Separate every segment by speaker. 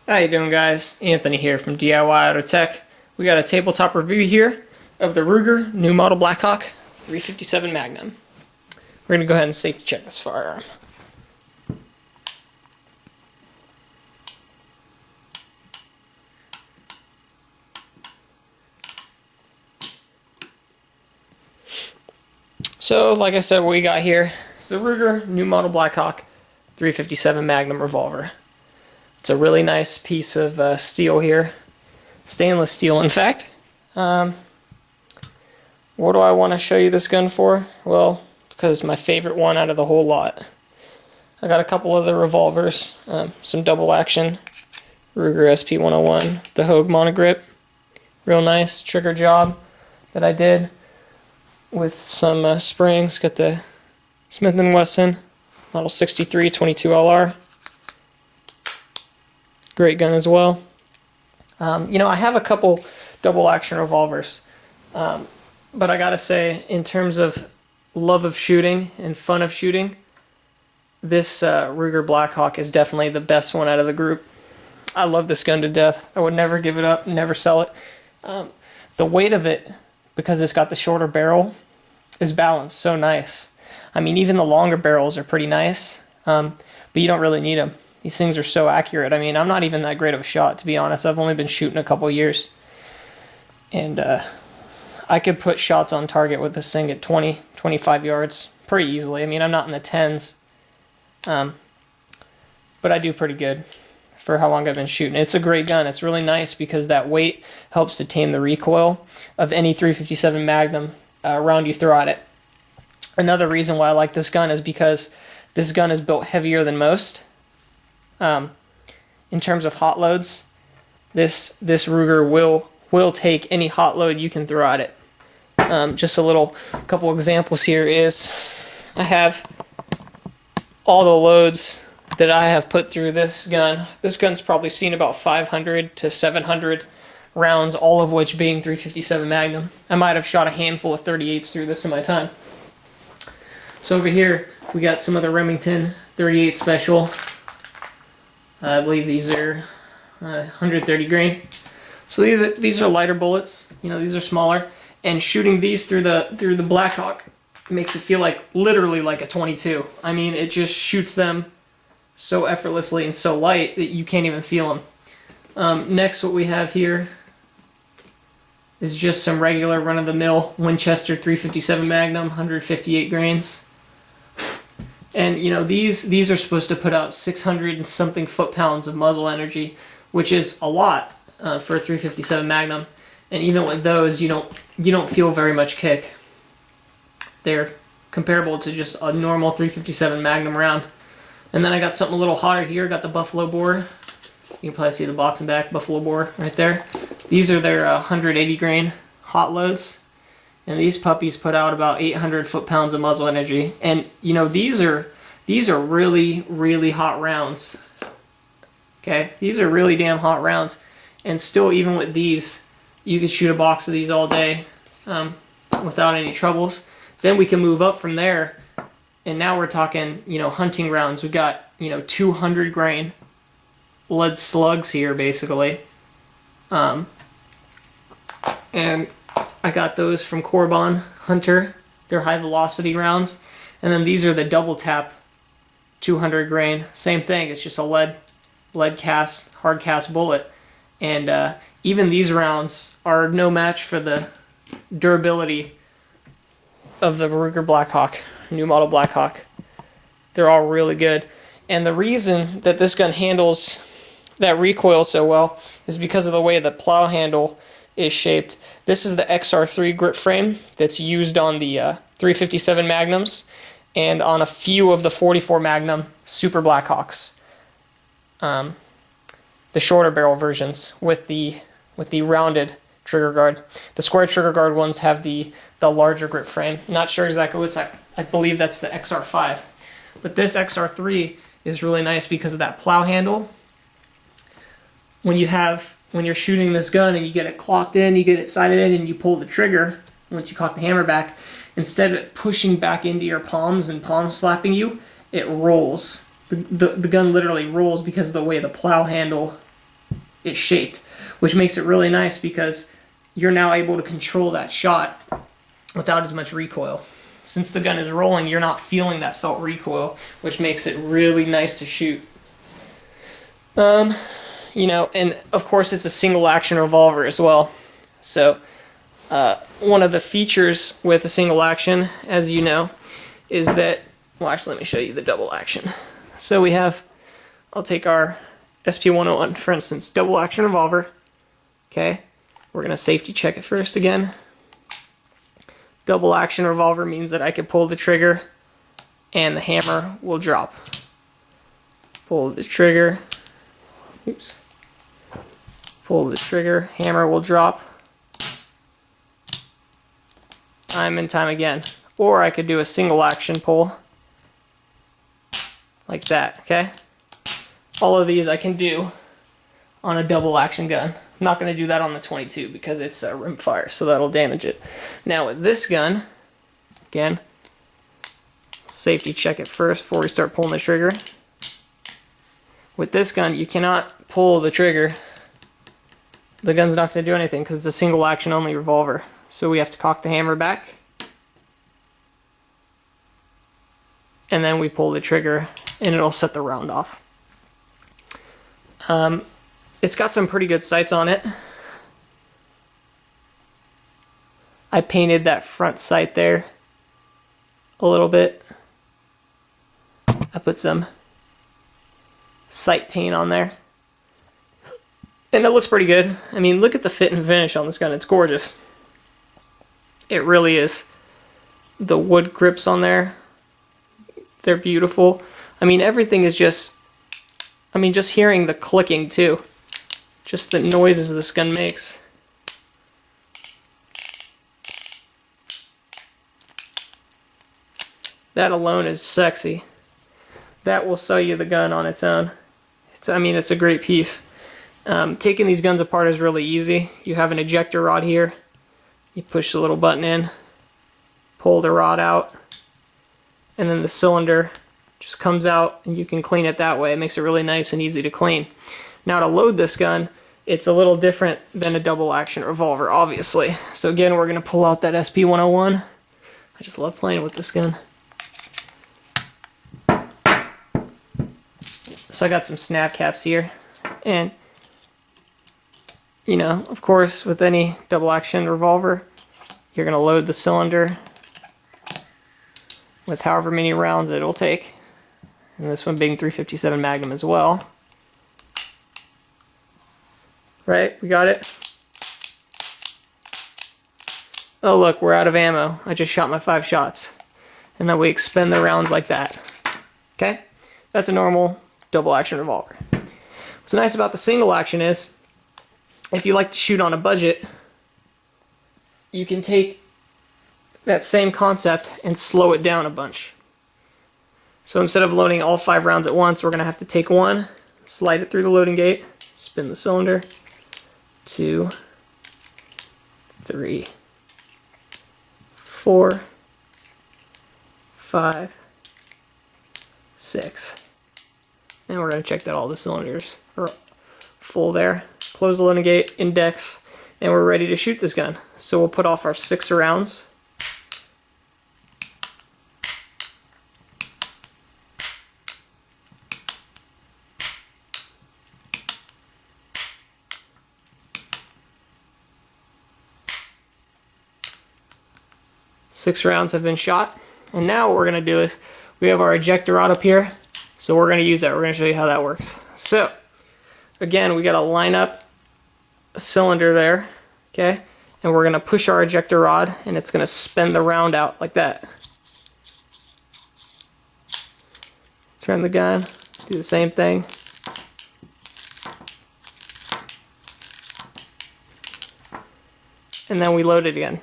Speaker 1: How you doing, guys? Anthony here from DIYautotech. We got a tabletop review here of the Ruger new Model Blackhawk 357 Magnum. We're going to go ahead and safety check this firearm. So, like I said, what we got here is the Ruger new Model Blackhawk 357 Magnum revolver. It's a really nice piece of steel here, stainless steel in fact. What do I want to show you this gun for? Well, because it's my favorite one out of the whole lot. I got a couple other revolvers, some double action Ruger SP101, the Hogue Monogrip, real nice trigger job that I did with some springs. Got the Smith & Wesson Model 63 22LR. Great gun as well. I have a couple double action revolvers, but I gotta say, in terms of love of shooting and fun of shooting, this Ruger Blackhawk is definitely the best one out of the group. I love this gun to death. I would never give it up, never sell it. The weight of it, because it's got the shorter barrel, is balanced so nice. I mean, even the longer barrels are pretty nice, but you don't really need them. These things are so accurate. I mean, I'm not even that great of a shot, to be honest. I've only been shooting a couple years. And I could put shots on target with this thing at 20, 25 yards pretty easily. I mean, I'm not in the 10s. But I do pretty good for how long I've been shooting. It's a great gun. It's really nice because that weight helps to tame the recoil of any 357 Magnum round you throw at it. Another reason why I like this gun is because this gun is built heavier than most. In terms of hot loads, this Ruger will take any hot load you can throw at it. Just a couple examples here is I have all the loads that I have put through this gun. This gun's probably seen about 500 to 700 rounds, all of which being 357 Magnum. I might have shot a handful of 38s through this in my time. So over here we got some of the Remington 38 Special. I believe these are 130 grain. So these are lighter bullets. These are smaller, and shooting these through the Blackhawk makes it feel like literally like a 22. I mean, it just shoots them so effortlessly and so light that you can't even feel them. Next, what we have here is just some regular run-of-the-mill Winchester 357 Magnum, 158 grains. And these are supposed to put out 600 and something foot-pounds of muzzle energy, which is a lot for a 357 Magnum. And even with those, you don't feel very much kick. They're comparable to just a normal 357 Magnum round. And then I got something a little hotter here. I got the Buffalo Bore. You can probably see the box and back Buffalo Bore right there. These are their 180 grain hot loads. And these puppies put out about 800 foot-pounds of muzzle energy. And these are really, really hot rounds. Okay, these are really damn hot rounds. And still, even with these, you can shoot a box of these all day without any troubles. Then we can move up from there, and now we're talking, hunting rounds. We got 200 grain lead slugs here, basically. And I got those from Corbon Hunter. They're high velocity rounds. And then these are the double tap 200 grain. Same thing, it's just a lead cast, hard cast bullet. And even these rounds are no match for the durability of the Ruger Blackhawk, new Model Blackhawk. They're all really good. And the reason that this gun handles that recoil so well is because of the way the plow handle is shaped. This is the XR3 grip frame that's used on the 357 Magnums and on a few of the 44 Magnum Super Blackhawks. The shorter barrel versions with the rounded trigger guard. The square trigger guard ones have the larger grip frame. Not sure exactly what's that. I believe that's the XR5. But this XR3 is really nice because of that plow handle. When you're shooting this gun and you get it clocked in, you get it sighted in, and you pull the trigger, once you cock the hammer back, instead of it pushing back into your palms and palm slapping you, it rolls. The gun literally rolls because of the way the plow handle is shaped, which makes it really nice because you're now able to control that shot without as much recoil. Since the gun is rolling, you're not feeling that felt recoil, which makes it really nice to shoot. You know, and of course it's a single action revolver as well. So one of the features with a single action, as you know, is that, well, actually let me show you the double action. So we have, I'll take our SP101 for instance, double action revolver. Okay, we're gonna safety check it first again. Double action revolver means that I can pull the trigger and the hammer will drop. Pull the trigger, oops. Pull the trigger, hammer will drop. Time and time again. Or I could do a single action pull like that, okay? All of these I can do on a double action gun. I'm not going to do that on the 22 because it's a rimfire, so that'll damage it. Now with this gun, again, safety check it first before we start pulling the trigger. With this gun, you cannot pull the trigger. The gun's not going to do anything because it's a single action only revolver. So we have to cock the hammer back. And then we pull the trigger and it'll set the round off. It's got some pretty good sights on it. I painted that front sight there a little bit. I put some sight paint on there. And it looks pretty good. I mean, look at the fit and finish on this gun. It's gorgeous. It really is. The wood grips on there, they're beautiful. I mean, everything is just, I mean, just hearing the clicking too. Just the noises this gun makes. That alone is sexy. That will sell you the gun on its own. I mean, it's a great piece. Taking these guns apart is really easy. You have an ejector rod here. You push the little button in, pull the rod out, and then the cylinder just comes out and you can clean it that way. It makes it really nice and easy to clean. Now to load this gun, it's a little different than a double action revolver, obviously. So again, we're going to pull out that SP101. I just love playing with this gun. So I got some snap caps here, and you know, of course, with any double action revolver, you're going to load the cylinder with however many rounds it'll take. And this one being 357 Magnum as well. Right? We got it? Oh look, we're out of ammo. I just shot my 5 shots. And then we expend the rounds like that. Okay? That's a normal double action revolver. What's nice about the single action is, if you like to shoot on a budget, you can take that same concept and slow it down a bunch. So instead of loading all 5 rounds at once, we're going to have to take one, slide it through the loading gate, spin the cylinder, 2, 3, 4, 5, 6. And we're going to check that all the cylinders are full there. Close the loading gate, index, and we're ready to shoot this gun. So we'll put off our 6 rounds. Six rounds have been shot, and now what we're going to do is we have our ejector rod up here, so we're going to use that. We're going to show you how that works. So again, we got to line up a cylinder there, okay, and we're going to push our ejector rod and it's going to spin the round out like that. Turn the gun, do the same thing. And then we load it again.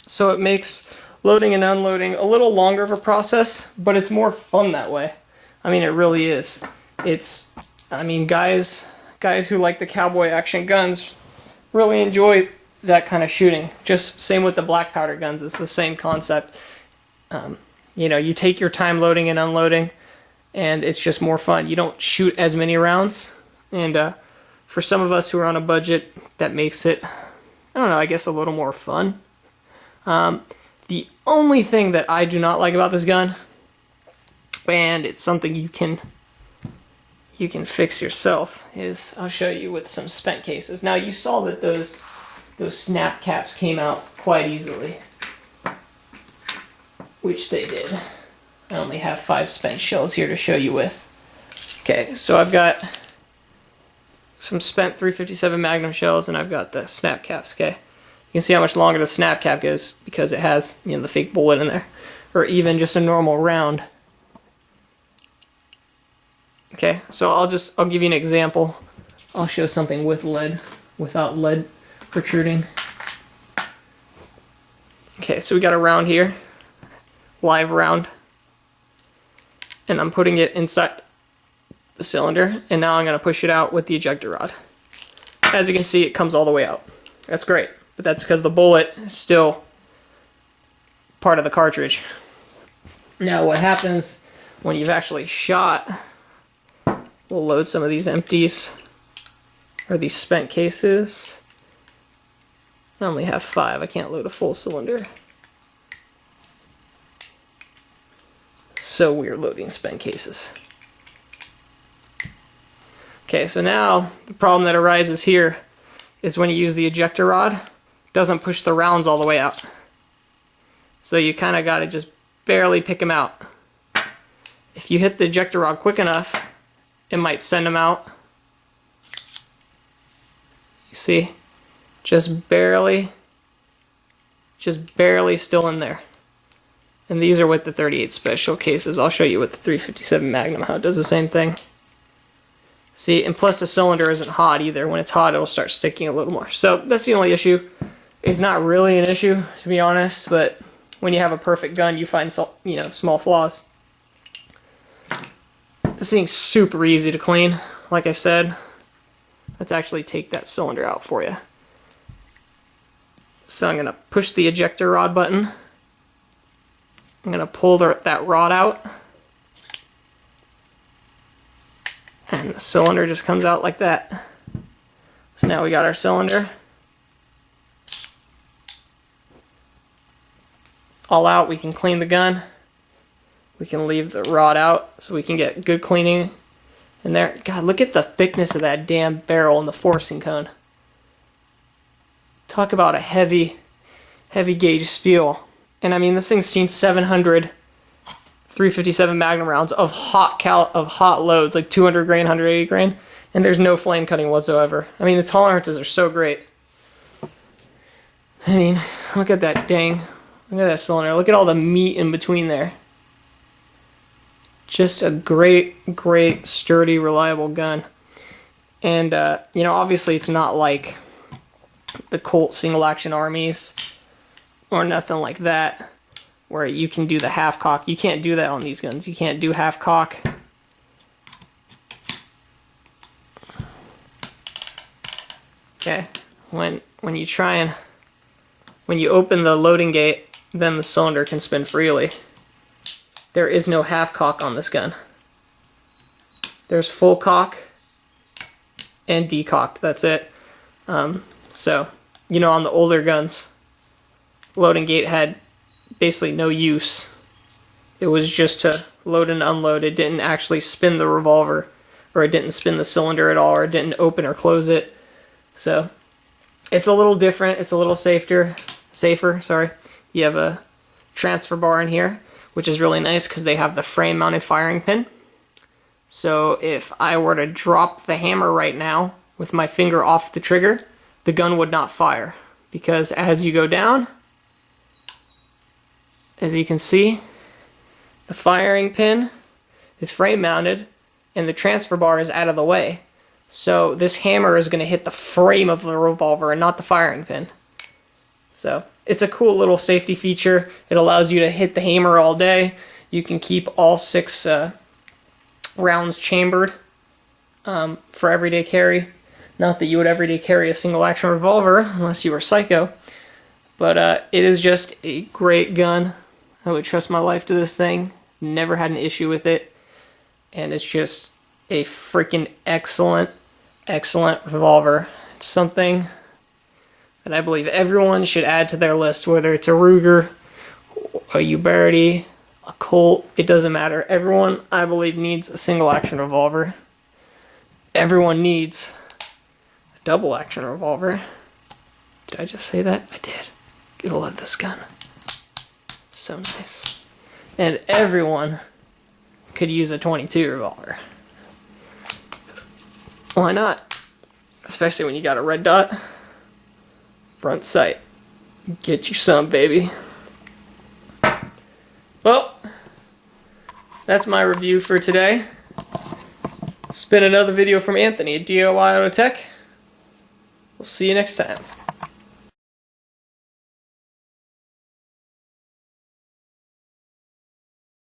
Speaker 1: So it makes loading and unloading a little longer of a process, but it's more fun that way. I mean, it really is. It's, I mean, guys who like the cowboy action guns really enjoy that kind of shooting. Just same with the black powder guns. It's the same concept. You know, you take your time loading and unloading, and it's just more fun. You don't shoot as many rounds, and for some of us who are on a budget, that makes it, I don't know, I guess a little more fun. The only thing that I do not like about this gun, and it's something you can fix yourself, is I'll show you with some spent cases. Now you saw that those snap caps came out quite easily, which they did. I only have 5 spent shells here to show you with. Okay, so I've got some spent 357 Magnum shells, and I've got the snap caps. Okay, you can see how much longer the snap cap is because it has, you know, the fake bullet in there, or even just a normal round. Okay, so I'll give you an example. I'll show something with lead, without lead protruding. Okay, so we got a round here, live round, and I'm putting it inside the cylinder, and now I'm going to push it out with the ejector rod. As you can see, it comes all the way out. That's great, but that's because the bullet is still part of the cartridge. Now what happens when you've actually shot, we'll load some of these empties, or these spent cases. I only have 5, I can't load a full cylinder. So weird loading spent cases. Okay, so now the problem that arises here is when you use the ejector rod, it doesn't push the rounds all the way out. So you kind of got to just barely pick them out. If you hit the ejector rod quick enough, it might send them out. You see? Just barely still in there. And these are with the 38 special cases. I'll show you with the 357 Magnum how it does the same thing. See, and plus the cylinder isn't hot either. When it's hot, it'll start sticking a little more. So that's the only issue. It's not really an issue, to be honest, but when you have a perfect gun, you find, you know, small flaws. This thing's super easy to clean, like I said. Let's actually take that cylinder out for you. So I'm going to push the ejector rod button. I'm going to pull that rod out. And the cylinder just comes out like that. So now we got our cylinder. All out, we can clean the gun. We can leave the rod out so we can get good cleaning in there. God, look at the thickness of that damn barrel and the forcing cone. Talk about a heavy gauge steel. And I mean, this thing's seen 700 357 Magnum rounds of hot loads, like 200 grain, 180 grain, and there's no flame cutting whatsoever. I mean, the tolerances are so great. I mean, look at that look at that cylinder. Look at all the meat in between there. Just a great, sturdy, reliable gun. And, you know, obviously it's not like the Colt single action armies or nothing like that, where you can do the half cock. You can't do that on these guns. You can't do half cock. Okay, when you open the loading gate, then the cylinder can spin freely. There is no half cock on this gun. There's full cock and decocked. That's it. So, you know, on the older guns, loading gate had basically no use. It was just to load and unload. It didn't actually spin the revolver, or it didn't spin the cylinder at all, or it didn't open or close it. So it's a little different. It's a little safer. Sorry. You have a transfer bar in here, which is really nice because they have the frame mounted firing pin. So if I were to drop the hammer right now with my finger off the trigger, the gun would not fire, because as you go down, as you can see, the firing pin is frame mounted and the transfer bar is out of the way. So this hammer is going to hit the frame of the revolver and not the firing pin. So it's a cool little safety feature. It allows you to hit the hammer all day. You can keep all 6 rounds chambered for everyday carry. Not that you would everyday carry a single action revolver unless you were psycho. But it is just a great gun. I would trust my life to this thing. Never had an issue with it. And it's just a freaking excellent excellent revolver. It's something that I believe everyone should add to their list, whether it's a Ruger, a Uberti, a Colt, it doesn't matter. Everyone, I believe, needs a single action revolver. Everyone needs a double action revolver. Did I just say that? I did. I love this gun. It's so nice. And everyone could use a 22 revolver. Why not? Especially when you got a red dot. Front sight. Get you some, baby. Well, that's my review for today. It's been another video from Anthony at DIYautotech. We'll see you next time.